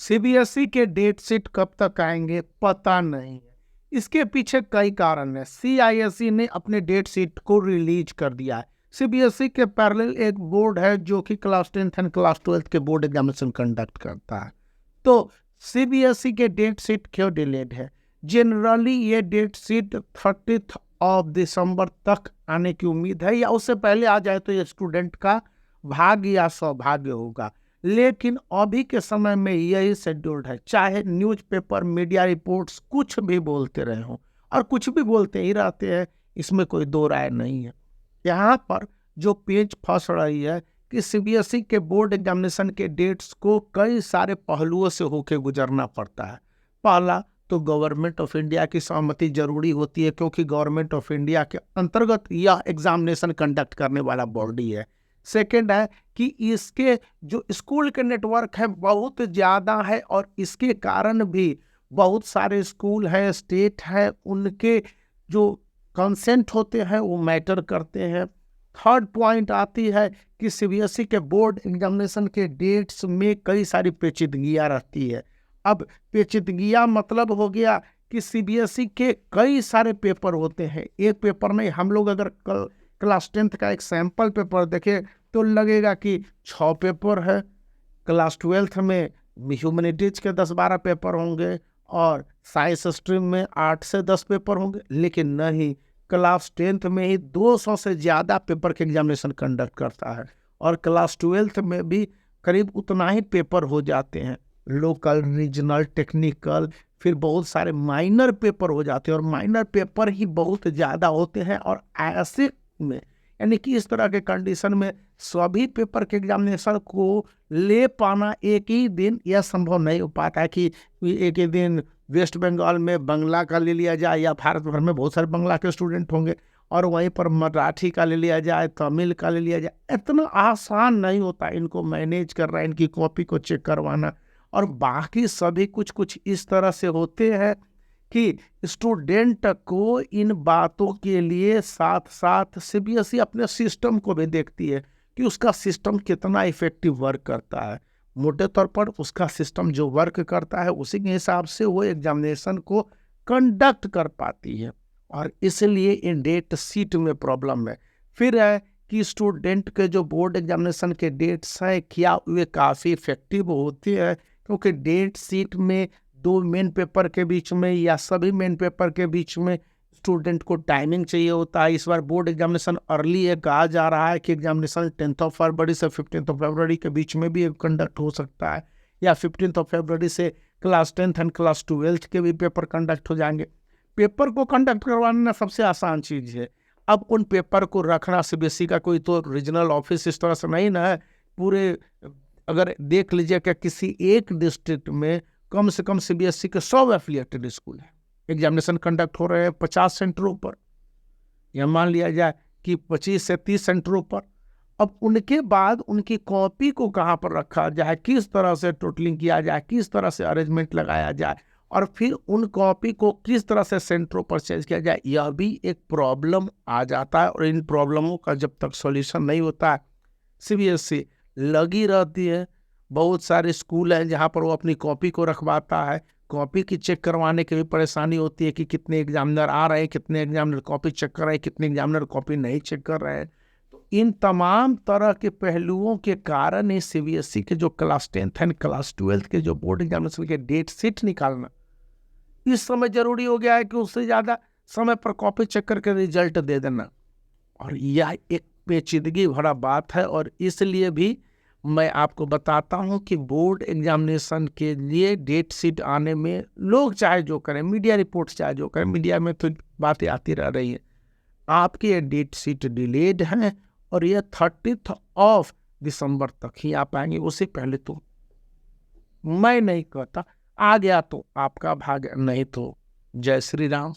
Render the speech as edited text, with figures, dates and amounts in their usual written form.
CBSE के date sheet कब तक आएंगे पता नहीं है। इसके पीछे कई कारण है। सीआईएसई ने अपने डेट शीट को रिलीज कर दिया है। सीबीएसई के पैरेलल एक बोर्ड है जो कि class 10th and class 12th के बोर्ड एग्जामिनेशन कंडक्ट करता है। तो सीबीएसई के डेट शीट क्यों डिलेड है? जनरली ये डेट शीट 30 ऑफ दिसंबर तक आने की उम्मीद है, या उससे पहले आ जाए तो ये स्टूडेंट का भाग्य या सौभाग्य होगा। लेकिन अभी के समय में यही शेड्यूल्ड है, चाहे न्यूज़पेपर मीडिया रिपोर्ट्स कुछ भी बोलते रहे हों, और कुछ भी बोलते ही रहते हैं, इसमें कोई दो राय नहीं है। यहाँ पर जो पेच फंस रही है कि सीबीएसई के बोर्ड एग्जामिनेशन के डेट्स को कई सारे पहलुओं से होकर गुजरना पड़ता है। पहला तो गवर्नमेंट ऑफ इंडिया की सहमति जरूरी होती है, क्योंकि गवर्नमेंट ऑफ इंडिया के अंतर्गत यह एग्जामिनेशन कंडक्ट करने वाला बॉडी है। सेकेंड है कि इसके जो स्कूल के नेटवर्क है बहुत ज़्यादा है, और इसके कारण भी बहुत सारे स्कूल हैं, स्टेट है, उनके जो कंसेंट होते हैं वो मैटर करते हैं। थर्ड पॉइंट आती है कि सीबीएसई के बोर्ड एग्जामिनेशन के डेट्स में कई सारी पेचीदगियाँ रहती है। अब पेचीदगियाँ मतलब हो गया कि सीबीएसई के कई सारे पेपर होते हैं, एक पेपर में हम लोग अगर क्लास 10th का एक सैंपल पेपर देखें तो लगेगा कि 6 पेपर है। क्लास 12th में ह्यूमैनिटीज के 10-12 पेपर होंगे, और साइंस स्ट्रीम में 8 से 10 पेपर होंगे। लेकिन नहीं, क्लास 10th में ही 200 से ज़्यादा पेपर के एग्जामिनेशन कंडक्ट करता है, और क्लास 12th में भी करीब उतना ही पेपर हो जाते हैं। लोकल, रीजनल, टेक्निकल, फिर बहुत सारे माइनर पेपर हो जाते हैं, और माइनर पेपर ही बहुत ज़्यादा होते हैं। और ऐसे में यानी कि इस तरह के कंडीशन में सभी पेपर के एग्जामिनेशन को ले पाना एक ही दिन यह संभव नहीं हो पाता है कि एक ही दिन वेस्ट बंगाल में बंगला का ले लिया जाए, या भारत भर में बहुत सारे बंगला के स्टूडेंट होंगे, और वहीं पर मराठी का ले लिया जाए, तमिल का ले लिया जाए। इतना आसान नहीं होता इनको मैनेज करना, इनकी कॉपी को चेक करवाना। और बाकी सभी कुछ इस तरह से होते हैं कि स्टूडेंट को इन बातों के लिए साथ साथ सीबीएसई अपने सिस्टम को भी देखती है कि उसका सिस्टम कितना इफेक्टिव वर्क करता है। मोटे तौर पर उसका सिस्टम जो वर्क करता है उसी के हिसाब से वो एग्जामिनेशन को कंडक्ट कर पाती है, और इसलिए इन डेट शीट में प्रॉब्लम है। फिर है कि स्टूडेंट के जो बोर्ड एग्जामिनेशन के डेट्स हैं क्या वे काफ़ी इफेक्टिव होती है, क्योंकि डेट शीट में 2 मेन पेपर के बीच में या सभी मेन पेपर के बीच में स्टूडेंट को टाइमिंग चाहिए होता है। इस बार बोर्ड एग्जामिनेशन अर्ली है, कहा जा रहा है कि एग्जामिनेशन 10th ऑफ फरवरी से 15th ऑफ फरवरी के बीच में भी कंडक्ट हो सकता है, या 15th ऑफ फरवरी से class 10th and class 12th के भी पेपर कंडक्ट हो जाएंगे। पेपर को कंडक्ट करवाना सबसे आसान चीज़ है। अब उन पेपर को रखना, सीबीएसई का कोई तो रीजनल ऑफिस इस तरह से नहीं ना है। पूरे अगर देख लीजिए कि किसी एक डिस्ट्रिक्ट में कम से कम सीबीएसई के 100 एफिलिएटेड स्कूल है, एग्जामिनेशन कंडक्ट हो रहे हैं 50 सेंटरों पर, या मान लिया जाए कि 25 से 30 सेंटरों पर। अब उनके बाद उनकी कॉपी को कहाँ पर रखा जाए, किस तरह से टोटलिंग किया जाए, किस तरह से अरेंजमेंट लगाया जाए, और फिर उन कॉपी को किस तरह से सेंटरों पर चेंज किया जाए, यह भी एक प्रॉब्लम आ जाता है। और इन प्रॉब्लमों का जब तक सॉल्यूशन नहीं होता है, सीबीएसई लगी रहती है। बहुत सारे स्कूल हैं जहाँ पर वो अपनी कॉपी को रखवाता है, कॉपी की चेक करवाने की भी परेशानी होती है कि कितने एग्जामिनर आ रहे हैं, कितने एग्जामिनर कॉपी चेक कर रहे हैं, कितने एग्जामिनर कॉपी नहीं चेक कर रहे हैं। तो इन तमाम तरह के पहलुओं के कारण ही सीबीएसई के जो class 10th and class 12th के जो बोर्ड एग्जामिनेशन के डेट शीट निकालना इस समय जरूरी हो गया है कि उससे ज़्यादा समय पर कॉपी चेक करके रिजल्ट दे देना। और यह एक पेचीदगी भरा बात है, और इसलिए भी मैं आपको बताता हूं कि बोर्ड एग्जामिनेशन के लिए डेट शीट आने में लोग चाहे जो करें, मीडिया रिपोर्ट्स चाहे जो करें, मीडिया में तो बातें आती रह रही है, आपकी ये डेट शीट डिलेड है, और ये 30th ऑफ दिसंबर तक ही आ पाएंगे। उससे पहले तो मैं नहीं कहता, आ गया तो आपका भाग्य, नहीं तो जय श्री राम।